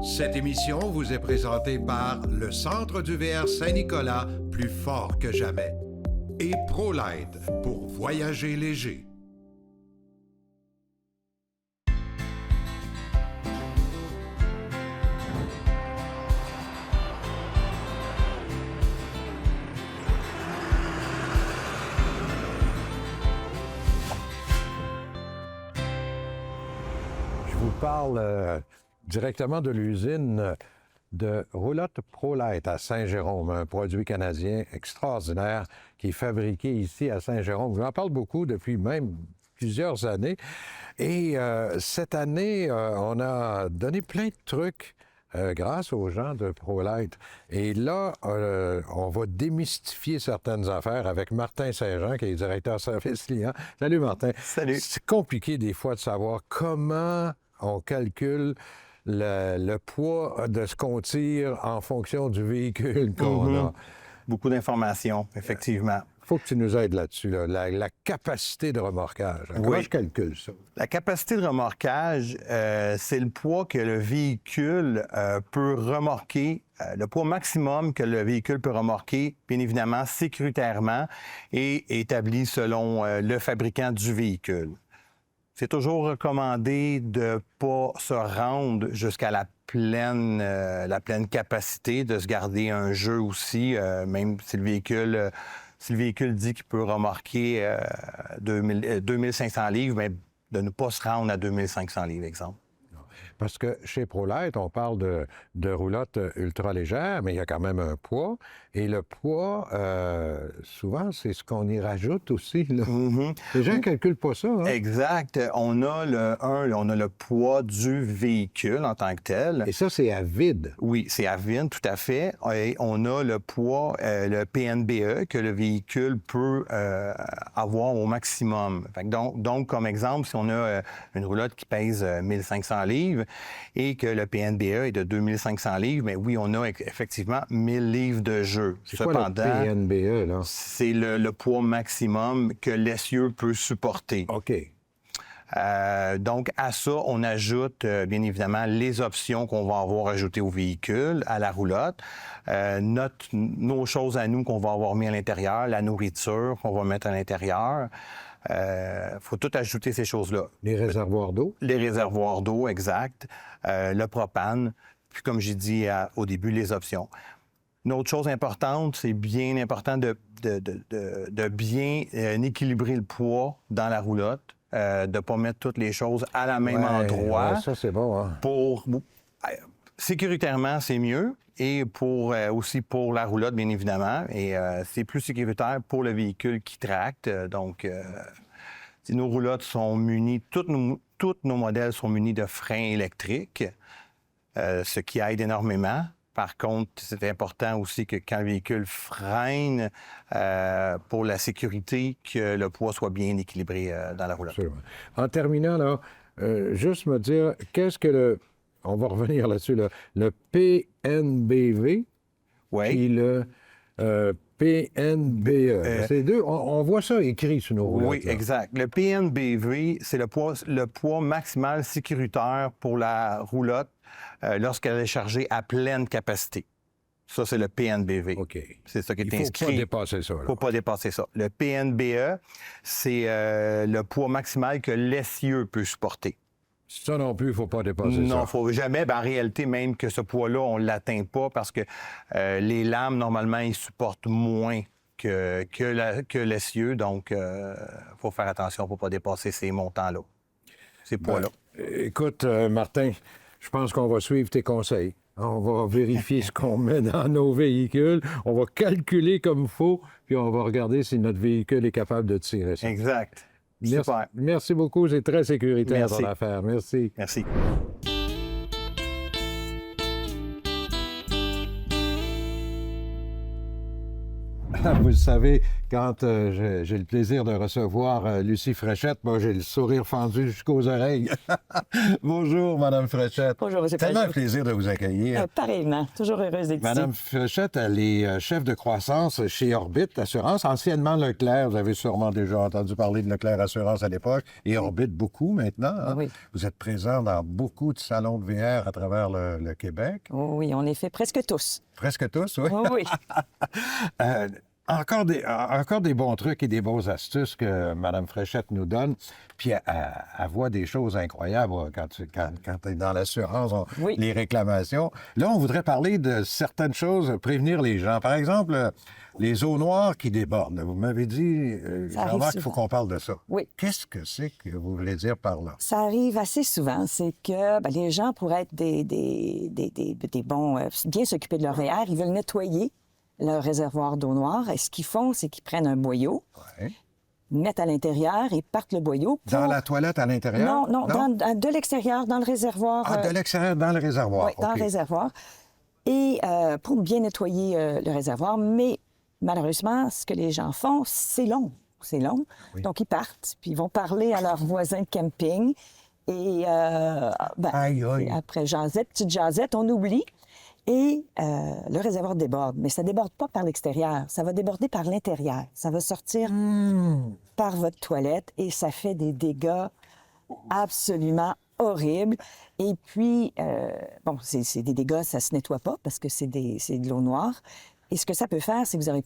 Cette émission vous est présentée par le Centre du VR Saint-Nicolas, plus fort que jamais, et ProLite pour voyager léger. Je vous parle directement de l'usine de roulotte ProLite à Saint-Jérôme, un produit canadien extraordinaire qui est fabriqué ici à Saint-Jérôme. Je vous en parle beaucoup depuis même plusieurs années. Et cette année, on a donné plein de trucs grâce aux gens de ProLite. Et là, on va démystifier certaines affaires avec Martin Saint-Jean, qui est directeur service client. Salut Martin. Salut. C'est compliqué des fois de savoir comment on calcule le poids de ce qu'on tire en fonction du véhicule qu'on a. Beaucoup d'informations, effectivement. Il faut que tu nous aides là-dessus, là. La capacité de remorquage. Comment je calcule ça? La capacité de remorquage, c'est le poids que le véhicule peut remorquer, le poids maximum que le véhicule peut remorquer, bien évidemment, sécuritairement et établi selon le fabricant du véhicule. C'est toujours recommandé de ne pas se rendre jusqu'à la pleine capacité, de se garder un jeu aussi, même si le véhicule dit qu'il peut remorquer 2500 livres, mais de ne pas se rendre à 2500 livres, exemple. Parce que chez ProLite, on parle de roulotte ultra légère, mais il y a quand même un poids. Et le poids, souvent, c'est ce qu'on y rajoute aussi, là. Les gens ne calculent pas ça, hein? Exact. On a le poids du véhicule en tant que tel. Et ça, c'est à vide. Oui, c'est à vide, tout à fait. Et on a le poids, le PNBE, que le véhicule peut avoir au maximum. Fait que donc, comme exemple, si on a une roulotte qui pèse 1500 livres et que le PNBE est de 2500 livres, mais oui, on a effectivement 1000 livres de jeu. C'est quoi le PNBE, là? C'est le poids maximum que l'essieu peut supporter. OK. Donc, à ça, on ajoute, bien évidemment, les options qu'on va avoir ajoutées au véhicule, à la roulotte, nos choses à nous qu'on va avoir mis à l'intérieur, la nourriture qu'on va mettre à l'intérieur. Faut tout ajouter ces choses-là. Les réservoirs d'eau? Les réservoirs d'eau, exact. Le propane. Puis, comme j'ai dit au début, les options. Une autre chose importante, c'est bien important de bien équilibrer le poids dans la roulotte, de ne pas mettre toutes les choses à la même endroit. Ouais, ça, c'est bon, hein? Sécuritairement, c'est mieux. Et aussi pour la roulotte, bien évidemment. Et c'est plus sécuritaire pour le véhicule qui tracte. Donc, nos roulottes sont munies, tous nos modèles sont munis de freins électriques, ce qui aide énormément. Par contre, c'est important aussi que quand le véhicule freine, pour la sécurité, que le poids soit bien équilibré dans la roulotte. Absolument. En terminant, là, juste me dire, qu'est-ce que on va revenir là-dessus, le PNBV et le PNBE. C'est deux, on voit ça écrit sur nos roulottes. Oui, là. Exact. Le PNBV, c'est le poids maximal sécuritaire pour la roulotte lorsqu'elle est chargée à pleine capacité. Ça, c'est le PNBV. OK. C'est ça qui est inscrit. Il ne faut pas dépasser ça. Il ne faut pas dépasser ça. Le PNBE, c'est le poids maximal que l'essieu peut supporter. Ça non plus, il ne faut pas dépasser ça. Non, il ne faut jamais. En réalité, même que ce poids-là, on ne l'atteint pas parce que les lames, normalement, ils supportent moins que l'essieu. Donc, il faut faire attention pour ne pas dépasser ces montants-là, ces poids-là. Écoute, Martin, je pense qu'on va suivre tes conseils. On va vérifier ce qu'on met dans nos véhicules. On va calculer comme il faut, puis on va regarder si notre véhicule est capable de tirer ça. Exact. Merci beaucoup. C'est très sécuritaire dans l'affaire. Merci. Merci. Vous le savez, quand j'ai le plaisir de recevoir Lucie Fréchette, moi, j'ai le sourire fendu jusqu'aux oreilles. Bonjour, Madame Fréchette. Bonjour, M. Tellement un Pajot. plaisir de vous accueillir. Pareillement, toujours heureuse d'être Madame ici. Fréchette, elle est chef de croissance chez Orbit Assurance, anciennement Leclerc. Vous avez sûrement déjà entendu parler de Leclerc Assurance à l'époque, et Orbit beaucoup maintenant. Hein? Oui. Vous êtes présent dans beaucoup de salons de VR à travers le Québec. Oh oui, on les fait presque tous. Presque tous, oui. Oh oui. Encore des bons trucs et des bonnes astuces que Mme Fréchette nous donne. Puis elle voit des choses incroyables quand tu es dans l'assurance, Oui. les réclamations. Là, on voudrait parler de certaines choses, prévenir les gens. Par exemple, les eaux noires qui débordent. Vous m'avez dit, Ça arrive Jean-Marc, qu'il faut souvent. qu'on parle de ça. Oui. Qu'est-ce que c'est que vous voulez dire par là? Ça arrive assez souvent. C'est que les gens, pour être des bons, bien s'occuper de leur VR, ils veulent nettoyer leur réservoir d'eau noire. Et ce qu'ils font, c'est qu'ils prennent un boyau, Ouais. mettent à l'intérieur et partent le boyau. Pour... Dans la toilette à l'intérieur? Non, de l'extérieur, dans le réservoir. Ah, de l'extérieur, dans le réservoir. Oui, dans OK. le réservoir. Et pour bien nettoyer le réservoir. Mais malheureusement, ce que les gens font, c'est long. C'est long. Oui. Donc, ils partent, puis ils vont parler à leurs voisins de camping. Et Aïe, aïe. et après petite jasette, on oublie. Et le réservoir déborde. Mais ça ne déborde pas par l'extérieur. Ça va déborder par l'intérieur. Ça va sortir par votre toilette et ça fait des dégâts absolument horribles. Et puis, c'est des dégâts, ça ne se nettoie pas parce que c'est de l'eau noire. Et ce que ça peut faire, c'est que vous n'aurez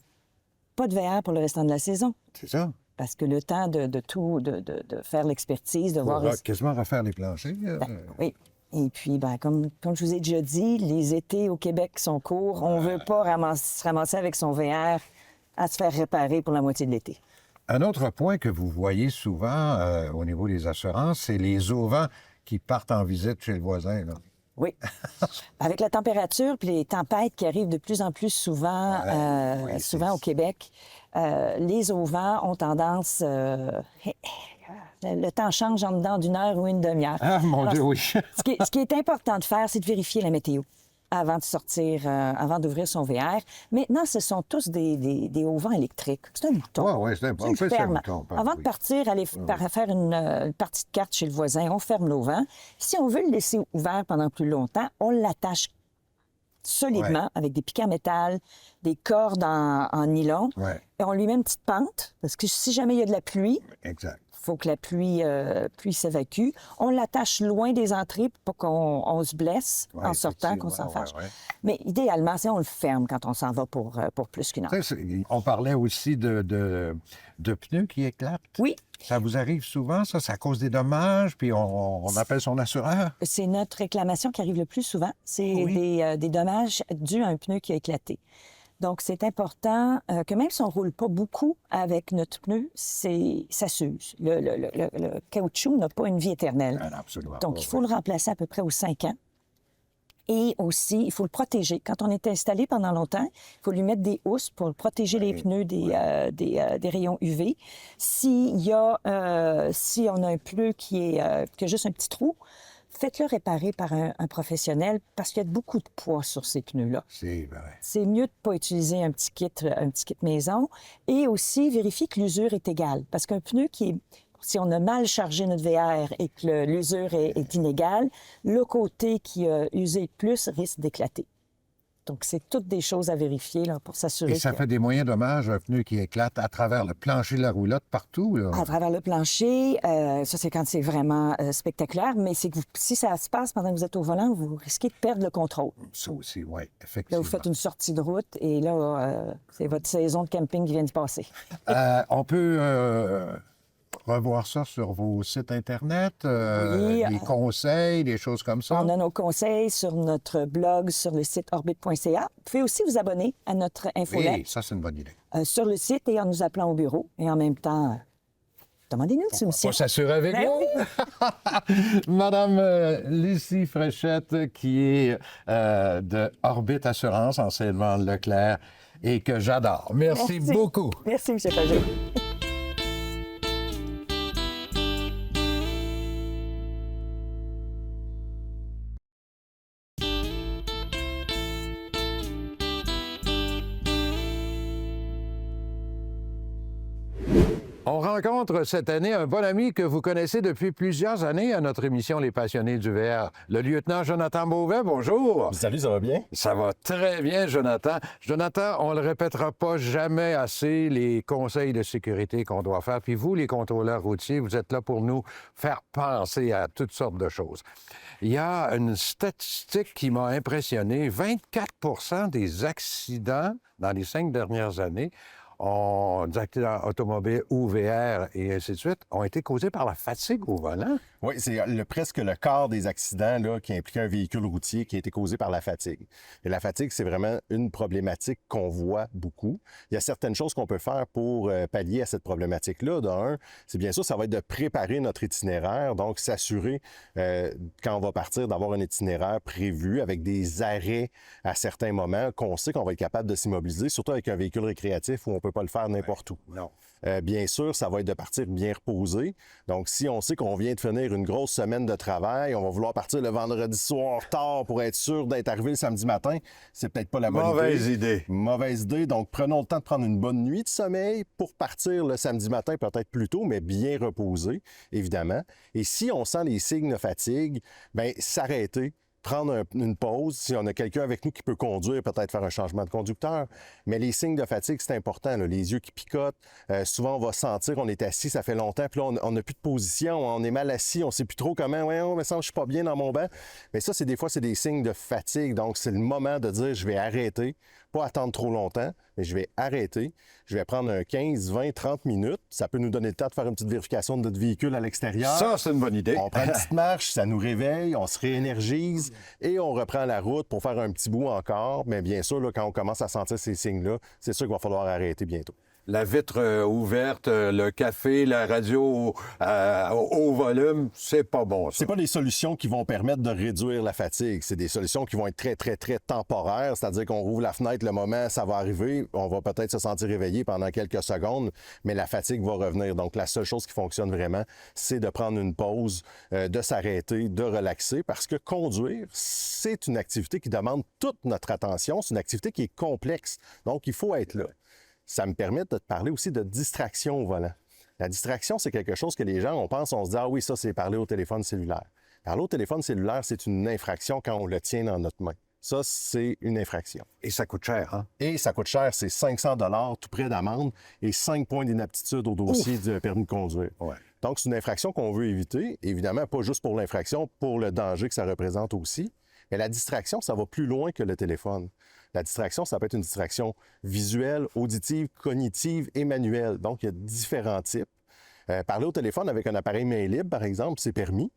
pas de VR pour le restant de la saison. C'est ça. Parce que le temps de faire l'expertise, de Faut voir... quasiment refaire les planchers. Oui. Et puis, comme je vous ai déjà dit, les étés au Québec sont courts. On ne veut pas se ramasser avec son VR à se faire réparer pour la moitié de l'été. Un autre point que vous voyez souvent au niveau des assurances, c'est les auvents qui partent en visite chez le voisin. Là. Oui. Avec la température puis les tempêtes qui arrivent de plus en plus souvent, oui, souvent au Québec, les auvents ont tendance... le temps change en dedans d'une heure ou une demi-heure. Ah, mon Alors, Dieu, oui. Ce qui est important de faire, c'est de vérifier la météo avant de sortir, avant d'ouvrir son VR. Maintenant, ce sont tous des auvents électriques. C'est un bouton. Oui, c'est un Tu le fermes. Avant de partir, aller faire une partie de cartes chez le voisin, on ferme l'auvent. Si on veut le laisser ouvert pendant plus longtemps, on l'attache solidement avec des piquets en métal, des cordes en nylon. Ouais. Et on lui met une petite pente, parce que si jamais il y a de la pluie, Exact. il faut que la pluie s'évacue. On l'attache loin des entrées pour pas qu'on se blesse Ouais, en sortant, qu'on effectivement, s'en fâche. ouais. Mais idéalement, on le ferme quand on s'en va pour plus qu'une heure. Tu sais, on parlait aussi de pneus qui éclatent. Oui, Ça vous arrive souvent, ça? Ça cause des dommages, puis on appelle son assureur? c'est notre réclamation qui arrive le plus souvent. C'est Oui. des dommages dus à un pneu qui a éclaté. Donc, c'est important que même si on ne roule pas beaucoup avec notre pneu, ça s'use. Le caoutchouc n'a pas une vie éternelle. Ah, non, absolument Donc, pas, il faut le remplacer à peu près aux 5 ans. Et aussi, il faut le protéger. Quand on est installé pendant longtemps, il faut lui mettre des housses pour protéger les pneus des rayons UV. Si on a un pneu qui a juste un petit trou, faites-le réparer par un professionnel parce qu'il y a beaucoup de poids sur ces pneus-là. C'est vrai. C'est mieux de ne pas utiliser un petit kit maison. Et aussi, vérifier que l'usure est égale. Parce qu'un pneu si on a mal chargé notre VR et que l'usure est inégale, le côté qui a usé plus risque d'éclater. Donc, c'est toutes des choses à vérifier là, pour s'assurer Et ça que... fait des moyens dommages, un pneu qui éclate à travers le plancher de la roulotte, partout. Là. À travers le plancher, ça, c'est quand c'est vraiment spectaculaire, mais c'est que si ça se passe pendant que vous êtes au volant, vous risquez de perdre le contrôle. Ça aussi, oui, Là, effectivement. vous faites une sortie de route et là, c'est votre saison de camping qui vient de passer. On peut revoir ça sur vos sites Internet, Oui, des conseils, des choses comme ça. On a nos conseils sur notre blog, sur le site orbit.ca. Vous pouvez aussi vous abonner à notre infolette Oui, ça, c'est une bonne idée. sur le site et en nous appelant au bureau. Et en même temps, demandez-nous une soumission. On s'assure avec Ben vous. Madame Lucie Fréchette, qui est de Orbit Assurance, anciennement Leclerc, et que j'adore. Merci beaucoup. Merci, M. Pajot. On rencontre cette année un bon ami que vous connaissez depuis plusieurs années à notre émission Les Passionnés du VR, le lieutenant Jonathan Beauvais. Bonjour. Salut, ça va bien? Ça va très bien, Jonathan. Jonathan, on ne le répétera pas jamais assez, les conseils de sécurité qu'on doit faire. Puis vous, les contrôleurs routiers, vous êtes là pour nous faire penser à toutes sortes de choses. Il y a une statistique qui m'a impressionné. 24 des accidents dans les 5 dernières années des accidents automobiles ou VR et ainsi de suite, ont été causés par la fatigue au volant. Oui, c'est presque le quart des accidents là, qui impliquaient un véhicule routier qui a été causé par la fatigue. Et la fatigue, c'est vraiment une problématique qu'on voit beaucoup. Il y a certaines choses qu'on peut faire pour pallier à cette problématique-là. D'un, c'est bien sûr, ça va être de préparer notre itinéraire, donc s'assurer, quand on va partir, d'avoir un itinéraire prévu avec des arrêts à certains moments, qu'on sait qu'on va être capable de s'immobiliser, surtout avec un véhicule récréatif où on ne peut pas le faire n'importe où. Non. Bien sûr, ça va être de partir bien reposé. Donc, si on sait qu'on vient de finir une grosse semaine de travail, on va vouloir partir le vendredi soir tard pour être sûr d'être arrivé le samedi matin, c'est peut-être pas la bonne idée. Mauvaise idée. Donc, prenons le temps de prendre une bonne nuit de sommeil pour partir le samedi matin, peut-être plus tôt, mais bien reposé, évidemment. Et si on sent les signes de fatigue, bien, s'arrêter, prendre une pause. Si on a quelqu'un avec nous qui peut conduire, peut-être faire un changement de conducteur. Mais les signes de fatigue, c'est important, là. Les yeux qui picotent. Souvent, on va sentir, on est assis, ça fait longtemps, puis là, on n'a plus de position, on est mal assis, on ne sait plus trop comment. Ouais, on me semble que je suis pas bien dans mon banc. Mais ça, des fois, c'est des signes de fatigue. Donc, c'est le moment de dire, je vais arrêter. Pas attendre trop longtemps, mais je vais arrêter. Je vais prendre un 15, 20, 30 minutes. Ça peut nous donner le temps de faire une petite vérification de notre véhicule à l'extérieur. Ça, c'est une bonne idée. On prend une petite marche, ça nous réveille, on se réénergise et on reprend la route pour faire un petit bout encore. Mais bien sûr, là, quand on commence à sentir ces signes-là, c'est sûr qu'il va falloir arrêter bientôt. La vitre ouverte, le café, la radio au volume, c'est pas bon, ça. C'est pas des solutions qui vont permettre de réduire la fatigue. C'est des solutions qui vont être très, très, très temporaires. C'est-à-dire qu'on rouvre la fenêtre, le moment, ça va arriver. On va peut-être se sentir réveillé pendant quelques secondes, mais la fatigue va revenir. Donc, la seule chose qui fonctionne vraiment, c'est de prendre une pause, de s'arrêter, de relaxer, parce que conduire, c'est une activité qui demande toute notre attention. C'est une activité qui est complexe. Donc, il faut être là. Ça me permet de te parler aussi de distraction au volant. La distraction, c'est quelque chose que les gens, on se dit « Ah oui, ça, c'est parler au téléphone cellulaire ». Parler au téléphone cellulaire, c'est une infraction quand on le tient dans notre main. Ça, c'est une infraction. Et ça coûte cher, hein? Et ça coûte cher, c'est 500 $ tout près d'amende et 5 points d'inaptitude au dossier du permis de conduire. Ouais. Donc, c'est une infraction qu'on veut éviter, évidemment, pas juste pour l'infraction, pour le danger que ça représente aussi. Mais la distraction, ça va plus loin que le téléphone. La distraction, ça peut être une distraction visuelle, auditive, cognitive et manuelle. Donc, il y a différents types. Parler au téléphone avec un appareil main libre, par exemple, c'est permis,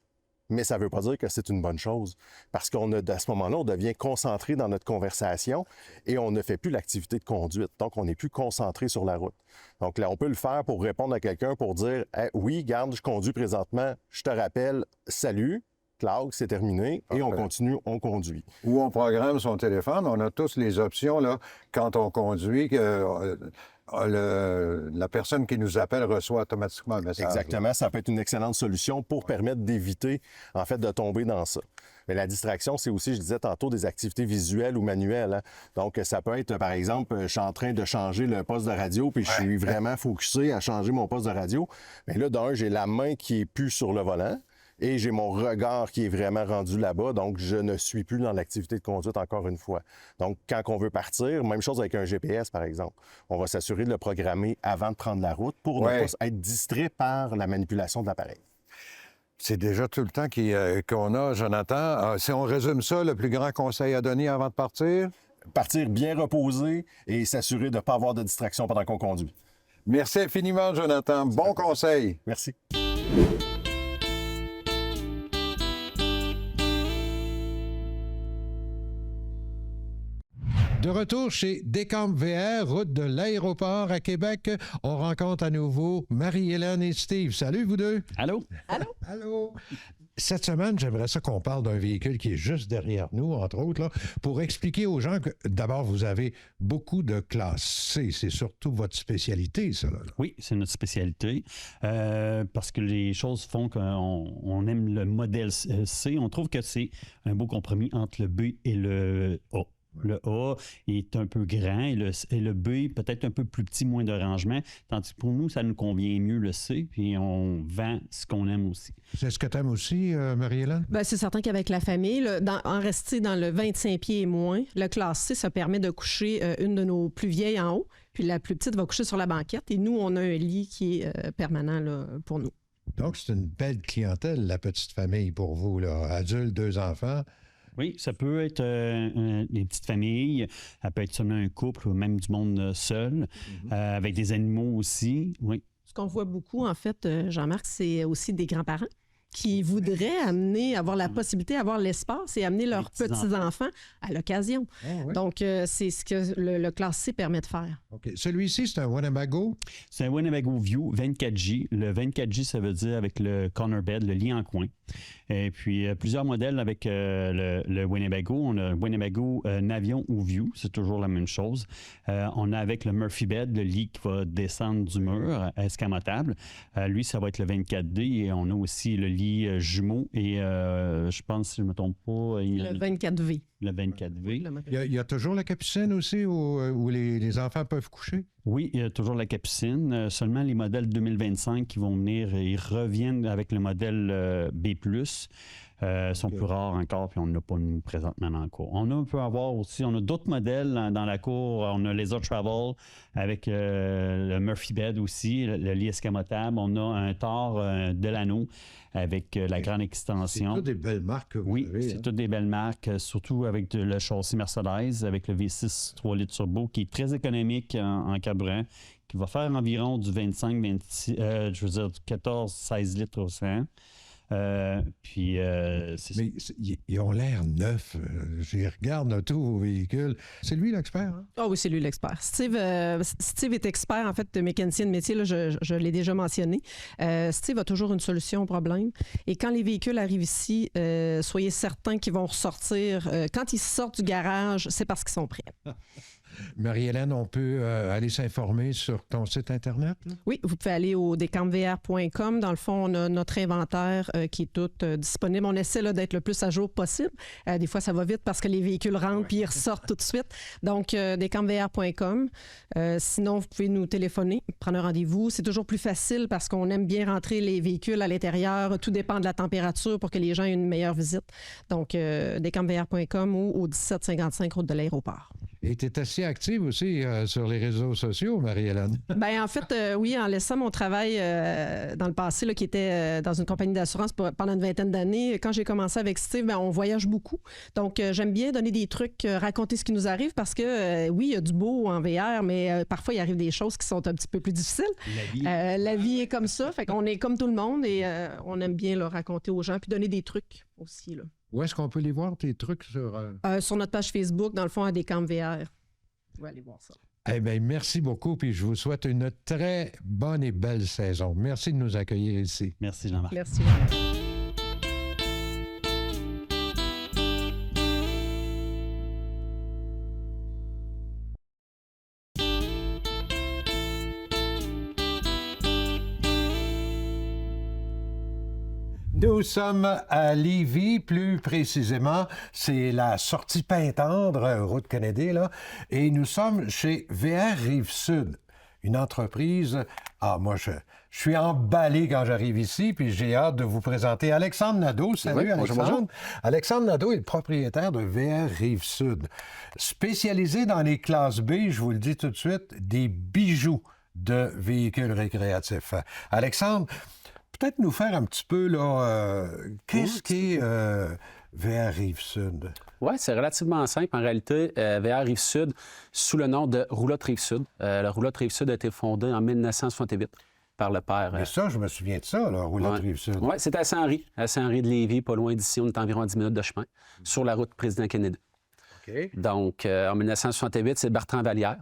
mais ça ne veut pas dire que c'est une bonne chose. Parce qu'à ce moment-là, on devient concentré dans notre conversation et on ne fait plus l'activité de conduite. Donc, on n'est plus concentré sur la route. Donc là, on peut le faire pour répondre à quelqu'un, pour dire hey, « Oui, garde, je conduis présentement, je te rappelle, salut ». Claude, c'est terminé et on continue, on conduit. Ou on programme son téléphone. On a tous les options, là, quand on conduit, la personne qui nous appelle reçoit automatiquement un message. Exactement. Ça peut être une excellente solution pour permettre d'éviter, en fait, de tomber dans ça. Mais la distraction, c'est aussi, je disais tantôt, des activités visuelles ou manuelles. Hein? Donc, ça peut être, par exemple, je suis en train de changer le poste de radio, puis je suis vraiment focusé à changer mon poste de radio. Mais là, d'un, j'ai la main qui est plus sur le volant. Et j'ai mon regard qui est vraiment rendu là-bas, donc je ne suis plus dans l'activité de conduite encore une fois. Donc, quand on veut partir, même chose avec un GPS, par exemple. On va s'assurer de le programmer avant de prendre la route pour ne pas être distrait par la manipulation de l'appareil. C'est déjà tout le temps qu'on a, Jonathan. Si on résume ça, le plus grand conseil à donner avant de partir? Partir bien reposé et s'assurer de ne pas avoir de distraction pendant qu'on conduit. Merci infiniment, Jonathan. Bon conseil. Merci. De retour chez Décamp VR, route de l'aéroport à Québec, on rencontre à nouveau Marie-Hélène et Steve. Salut, vous deux. Allô? Allô? Allô. Cette semaine, j'aimerais ça qu'on parle d'un véhicule qui est juste derrière nous, entre autres, là, pour expliquer aux gens que, d'abord, vous avez beaucoup de classe C. C'est surtout votre spécialité, ça. Là. Oui, c'est notre spécialité. Parce que les choses font qu'on aime le modèle C. On trouve que c'est un beau compromis entre le B et le A. Le A est un peu grand et le B peut-être un peu plus petit, moins de rangement. Tandis que pour nous, ça nous convient mieux le C, puis on vend ce qu'on aime aussi. C'est ce que tu aimes aussi, Marie-Hélène? Bien, c'est certain qu'avec la famille, en rester dans le 25 pieds et moins, le classe C, ça permet de coucher une de nos plus vieilles en haut, puis la plus petite va coucher sur la banquette. Et nous, on a un lit qui est permanent là, pour nous. Donc, c'est une belle clientèle, la petite famille pour vous, là. Adultes, 2 enfants. Oui, ça peut être des petites familles, ça peut être seulement un couple ou même du monde seul, avec des animaux aussi, oui. Ce qu'on voit beaucoup, en fait, Jean-Marc, c'est aussi des grands-parents qui voudraient avoir la possibilité d'avoir l'espace et amener leurs petits-enfants à l'occasion. Oh, ouais. Donc, c'est ce que le classe C permet de faire. OK. Celui-ci, c'est un Winnebago. C'est un Winnebago View 24J. Le 24J, ça veut dire avec le corner bed, le lit en coin. Et puis, plusieurs modèles avec le Winnebago. On a le Winnebago Navion ou View, c'est toujours la même chose. On a avec le Murphy bed, le lit qui va descendre du mur, escamotable. Lui, ça va être le 24D et on a aussi le lit jumeau et je pense, si je ne me trompe pas... Le 24V. Le 24V. Il y a toujours la capucine aussi où les enfants peuvent coucher? Oui, il y a toujours la capucine. Seulement les modèles 2025 qui vont venir, ils reviennent avec le modèle B+. Sont plus rares encore, puis on n'a pas nous présentement dans la cour. On peut avoir aussi, on a d'autres modèles dans la cour. On a Laser Travel avec le Murphy Bed aussi, le lit escamotable. On a un Thor Delano avec la grande extension. C'est toutes des belles marques que vous avez. Oui, c'est toutes des belles marques, surtout avec le châssis Mercedes, avec le V6 3 litres turbo, qui est très économique en carburant, qui va faire environ du 25-26, je veux dire du 14-16 litres au 100. Puis, Mais ils ont l'air neufs. J'y regarde tous vos véhicules. C'est lui l'expert, hein? Ah oui, c'est lui l'expert. Steve est expert, en fait, de mécanicien de métier. Là, je l'ai déjà mentionné. Steve a toujours une solution au problème. Et quand les véhicules arrivent ici, soyez certains qu'ils vont ressortir. Quand ils sortent du garage, c'est parce qu'ils sont prêts. Marie-Hélène, on peut aller s'informer sur ton site Internet? Oui, vous pouvez aller au decampvr.com. Dans le fond, on a notre inventaire qui est tout disponible. On essaie là, d'être le plus à jour possible. Des fois, ça va vite parce que les véhicules rentrent puis ils ressortent tout de suite. Donc, decampvr.com. Sinon, vous pouvez nous téléphoner, prendre un rendez-vous. C'est toujours plus facile parce qu'on aime bien rentrer les véhicules à l'intérieur. Tout dépend de la température pour que les gens aient une meilleure visite. Donc, decampvr.com ou au 1755 route de l'aéroport. Et tu es assez active aussi sur les réseaux sociaux, Marie-Hélène. Bien, en fait, oui, en laissant mon travail dans le passé, là, qui était dans une compagnie d'assurance pendant une vingtaine d'années, quand j'ai commencé avec Steve, bien, on voyage beaucoup. Donc, j'aime bien donner des trucs, raconter ce qui nous arrive parce que, oui, il y a du beau en VR, mais parfois, il arrive des choses qui sont un petit peu plus difficiles. La vie est comme ça. Fait qu'on est comme tout le monde et on aime bien le raconter aux gens puis donner des trucs aussi, là. Où est-ce qu'on peut les voir, tes trucs sur... Sur notre page Facebook, dans le fond, à Decamp VR. Vous pouvez aller voir ça. Eh bien, merci beaucoup, puis je vous souhaite une très bonne et belle saison. Merci de nous accueillir ici. Merci, Jean-Marc. Merci. Nous sommes à Lévis, plus précisément, c'est la sortie Pintendre, route Kennedy, là, et nous sommes chez VR Rive-Sud, une entreprise... Ah, moi, je suis emballé quand j'arrive ici, puis j'ai hâte de vous présenter Alexandre Nadeau. Salut, oui, Alexandre. bonjour. Alexandre Nadeau est le propriétaire de VR Rive-Sud, spécialisé dans les classes B, je vous le dis tout de suite, des bijoux de véhicules récréatifs. Alexandre, peut-être nous faire un petit peu, là, qu'est-ce qu'est VR Rive-Sud? Oui, c'est relativement simple. En réalité, VR Rive-Sud, sous le nom de Roulotte Rive-Sud. Le Roulotte Rive-Sud a été fondé en 1968 par le père. Mais ça, je me souviens de ça, là, Roulotte Rive-Sud. Oui, c'est à Saint-Henri. À Saint-Henri de Lévis, pas loin d'ici. On est environ à 10 minutes de chemin, sur la route Président Kennedy. OK. Donc, en 1968, c'est Bertrand Vallière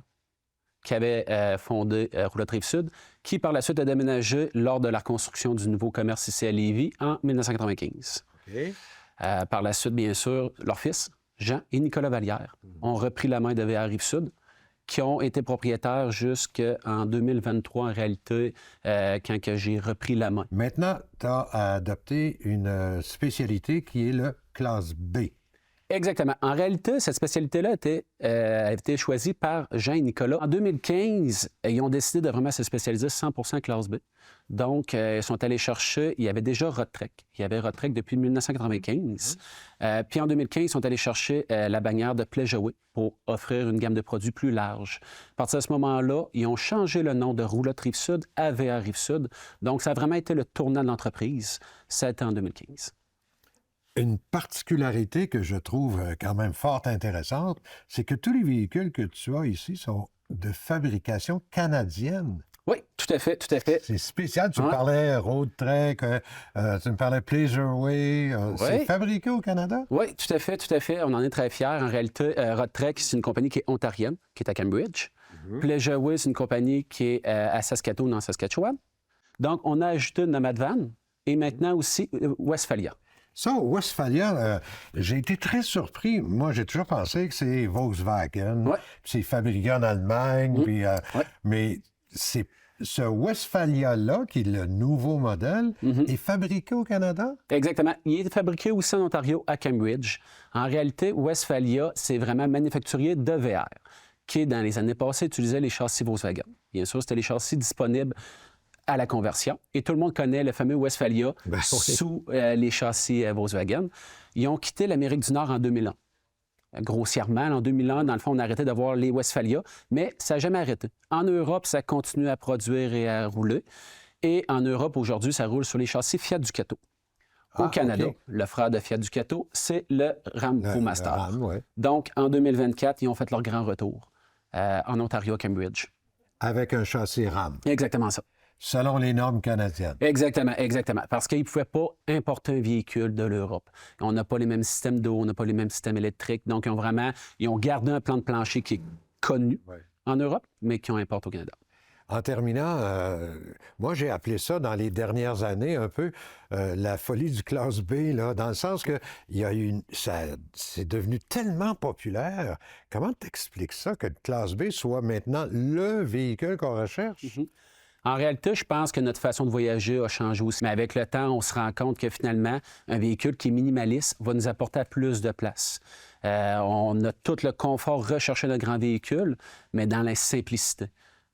qui avait fondé Roulotte Rive-Sud, qui par la suite a déménagé lors de la construction du nouveau commerce ici à Lévis en 1995. OK. Par la suite, bien sûr, leur fils, Jean et Nicolas Vallière, ont repris la main de VR Rive-Sud, qui ont été propriétaires jusqu'en 2023, en réalité, quand que j'ai repris la main. Maintenant, tu as adopté une spécialité qui est le classe B. Exactement. En réalité, cette spécialité-là a été choisie par Jean et Nicolas. En 2015, ils ont décidé de vraiment se spécialiser 100% classe B. Donc, ils sont allés chercher, il y avait déjà Rodtrek. Il y avait Rodtrek depuis 1995. Puis en 2015, ils sont allés chercher la bannière de Pleasure-Way pour offrir une gamme de produits plus large. À partir de ce moment-là, ils ont changé le nom de Roulotte Rive-Sud à VR Rive-Sud. Donc, ça a vraiment été le tournant de l'entreprise. Ça a été en 2015. Une particularité que je trouve quand même fort intéressante, c'est que tous les véhicules que tu as ici sont de fabrication canadienne. Oui, tout à fait, tout à fait. C'est spécial. Tu me Ouais. parlais Roadtrek, tu me parlais Pleasureway. C'est fabriqué au Canada? Oui, tout à fait, tout à fait. On en est très fiers. En réalité, Rodtrek, c'est une compagnie qui est ontarienne, qui est à Cambridge. Pleasureway, c'est une compagnie qui est à Saskatoon, en Saskatchewan. Donc, on a ajouté Nomad Van et maintenant aussi Westphalia. Ça, Westphalia, j'ai été très surpris. Moi, j'ai toujours pensé que c'est Volkswagen. Ouais. C'est fabriqué en Allemagne. Puis, mais c'est ce Westphalia-là, qui est le nouveau modèle, est fabriqué au Canada? Exactement. Il est fabriqué aussi en Ontario, à Cambridge. En réalité, Westphalia, c'est vraiment manufacturier de VR, qui, dans les années passées, utilisait les châssis Volkswagen. Bien sûr, c'était les châssis disponibles à la conversion. Et tout le monde connaît le fameux Westphalia sous les châssis Volkswagen. Ils ont quitté l'Amérique du Nord en 2001. Grossièrement, en 2001, dans le fond, on a arrêté d'avoir les Westphalia, mais ça n'a jamais arrêté. En Europe, ça continue à produire et à rouler. Et en Europe, aujourd'hui, ça roule sur les châssis Fiat Ducato. Au Canada, le frère de Fiat Ducato, c'est le Ram ProMaster. Ram, ouais. Donc, en 2024, ils ont fait leur grand retour en Ontario, à Cambridge. Avec un châssis Ram, Exactement ça. selon les normes canadiennes. Exactement, exactement. Parce qu'ils ne pouvaient pas importer un véhicule de l'Europe. On n'a pas les mêmes systèmes d'eau, on n'a pas les mêmes systèmes électriques. Donc, ils ont gardé un plan de plancher qui est connu en Europe, mais qui ont importé au Canada. En terminant, moi, j'ai appelé ça dans les dernières années un peu la folie du classe B, là, dans le sens que c'est devenu tellement populaire. Comment t'expliques ça, que le classe B soit maintenant le véhicule qu'on recherche? En réalité, je pense que notre façon de voyager a changé aussi. Mais avec le temps, on se rend compte que finalement, un véhicule qui est minimaliste va nous apporter plus de place. On a tout le confort recherché d'un grand véhicule, mais dans la simplicité.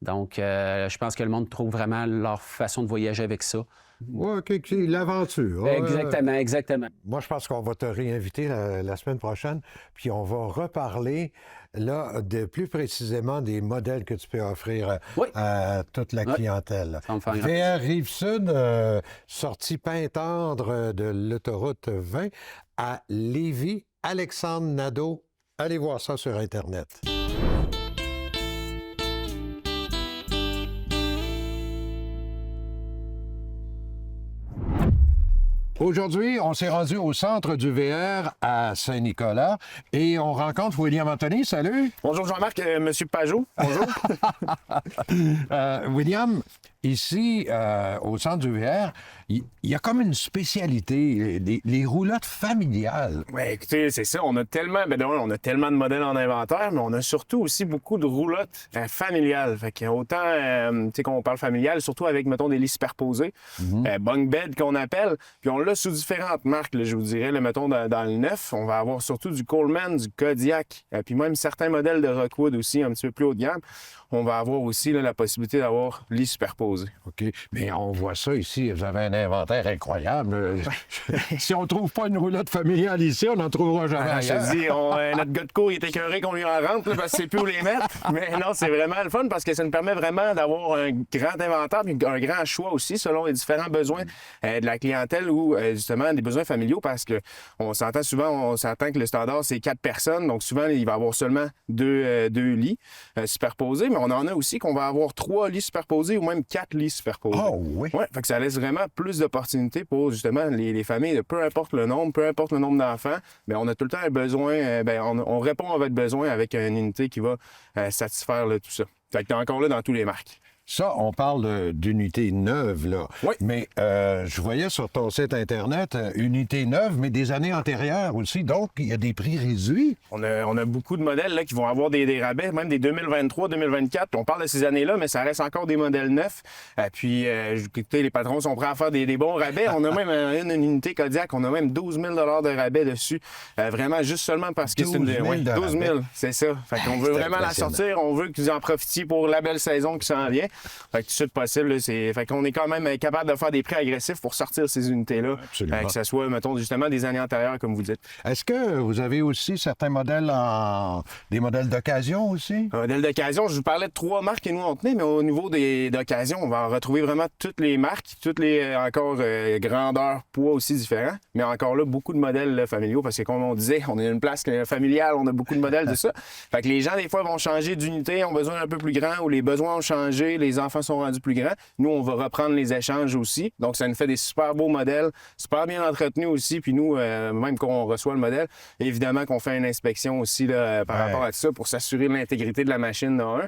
Donc, je pense que le monde trouve vraiment leur façon de voyager avec ça. Oui, l'aventure. Exactement, exactement. Moi, je pense qu'on va te réinviter la semaine prochaine, puis on va reparler là plus précisément des modèles que tu peux offrir à toute la clientèle. Ça va me faire VR Rive-Sud, sortie Pintendre de l'autoroute 20 à Lévis. Alexandre Nadeau, allez voir ça sur Internet. Aujourd'hui, on s'est rendu au centre du VR à Saint-Nicolas et on rencontre William Anthony. Salut! Bonjour Jean-Marc, Monsieur Pajot. Bonjour. William, ici, au centre du VR, il y a comme une spécialité, les roulottes familiales. Oui, écoutez, c'est ça. On a tellement de modèles en inventaire, mais on a surtout aussi beaucoup de roulottes familiales. Fait que autant, tu sais, qu'on parle familial, surtout avec, mettons, des lits superposés, bunk bed qu'on appelle, puis on l'a sous différentes marques, là, je vous dirais, là, mettons, dans le neuf, on va avoir surtout du Coleman, du Kodiak, puis même certains modèles de Rockwood aussi, un petit peu plus haut de gamme. On va avoir aussi là, la possibilité d'avoir lits superposés. OK. Mais on voit ça ici. Vous avez un inventaire incroyable. Si on ne trouve pas une roulotte familiale ici, on n'en trouvera jamais ailleurs. Je te dis, notre gars de cours, il est écœuré qu'on lui en rentre là, parce qu'il ne sait plus où les mettre. Mais non, c'est vraiment le fun parce que ça nous permet vraiment d'avoir un grand inventaire et un grand choix aussi selon les différents besoins de la clientèle ou justement des besoins familiaux parce qu'on s'entend souvent, que le standard, c'est 4 personnes. Donc souvent, il va y avoir seulement deux lits superposés. Mais on en a aussi qu'on va avoir 3 lits superposés ou même 4 lits superposés. Oh oui! Oui, fait que ça laisse vraiment plus d'opportunités pour justement les familles, peu importe le nombre d'enfants, mais on a tout le temps un besoin, on répond à votre besoin avec une unité qui va satisfaire là, tout ça. Fait que t'es encore là dans tous les marques. Ça, on parle d'unités neuves, là. Oui. Mais je voyais sur ton site Internet, unités neuves, mais des années antérieures aussi. Donc, il y a des prix réduits. On a beaucoup de modèles là, qui vont avoir des rabais, même des 2023, 2024. On parle de ces années-là, mais ça reste encore des modèles neufs. Puis, écoutez, les patrons sont prêts à faire des bons rabais. On a même une unité Kodiak, on a même 12 000 de rabais dessus. Vraiment, juste seulement parce que c'est une... 12 000, c'est ça. Fait qu'on veut vraiment la sortir. On veut que vous en profitiez pour la belle saison qui s'en vient. Fait que tout de suite possible, là, fait qu'on est quand même capable de faire des prix agressifs pour sortir ces unités-là. Absolument. Que ce soit, mettons, justement, des années antérieures, comme vous dites. Est-ce que vous avez aussi certains modèles des modèles d'occasion aussi? Un modèle d'occasion, je vous parlais de 3 marques que nous on tenait, mais au niveau d'occasion, on va en retrouver vraiment toutes les marques, toutes les encore grandeurs, poids aussi différents. Mais encore là, beaucoup de modèles là, familiaux, parce que comme on disait, on est une place familiale, on a beaucoup de modèles de ça. Fait que les gens, des fois, vont changer d'unité, ont besoin d'un peu plus grand, ou les besoins ont changé, les enfants sont rendus plus grands. Nous, on va reprendre les échanges aussi. Donc, ça nous fait des super beaux modèles, super bien entretenus aussi. Puis nous, même quand on reçoit le modèle, évidemment qu'on fait une inspection aussi là, par rapport à ça pour s'assurer de l'intégrité de la machine d'un.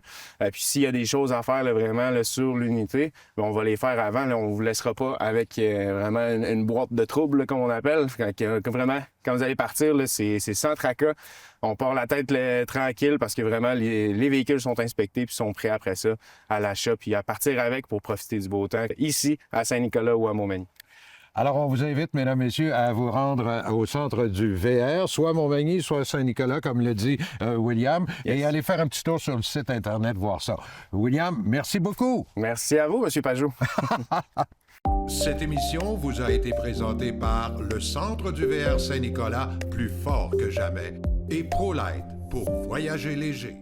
Puis s'il y a des choses à faire là, vraiment là, sur l'unité, bien, on va les faire avant. Là, on ne vous laissera pas avec vraiment une boîte de troubles, là, comme on appelle. Vraiment, quand vous allez partir, là, c'est sans tracas. On part la tête tranquille parce que vraiment, les véhicules sont inspectés puis sont prêts après ça à l'achat puis à partir avec pour profiter du beau temps ici, à Saint-Nicolas ou à Montmagny. Alors, on vous invite, mesdames, messieurs, à vous rendre au centre du VR, soit à Montmagny, soit à Saint-Nicolas, comme le dit William, et aller faire un petit tour sur le site Internet, voir ça. William, merci beaucoup. Merci à vous, M. Pajot. Cette émission vous a été présentée par le Centre du VR Saint-Nicolas, plus fort que jamais, et ProLite pour voyager léger.